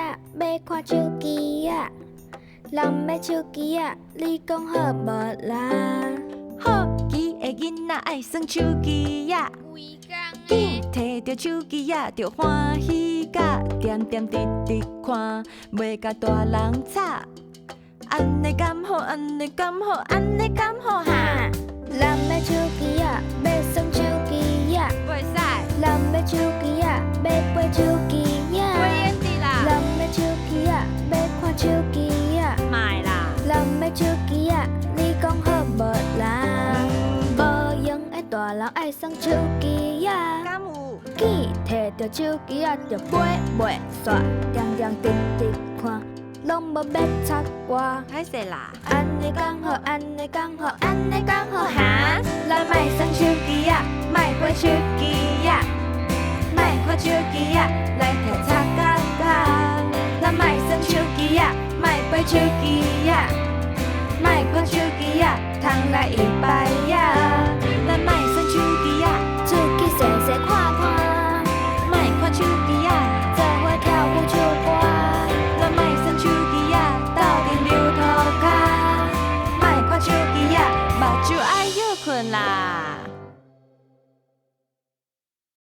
啊，要看手机啊，人要手机啊，你讲好无啦？好奇的囡仔爱耍手机呀，紧摕着手机呀，就欢喜甲，点点滴滴看，袂甲大人吵。安尼敢好，安尼敢好，安尼敢好哈？人要手机啊，要耍手机啊，袂使，人要手机啊，要飞手机啊，袂用滴啦，人要手机啊，要看手机啊，卖啦，人要手机啊，你讲好无啦？无用的大人爱耍手机啊，敢有？紧摕着手机啊，就飞袂煞，点点滴滴看，拢无要插我。歹势啦，安尼刚好，安尼刚好，安尼刚好哈！咱莫耍手机啊，莫飞手机啊，莫看手机啊，来摕擦甲甲。咱莫耍手机啊，莫飞手机啊，莫看手机啊，通来一摆呀。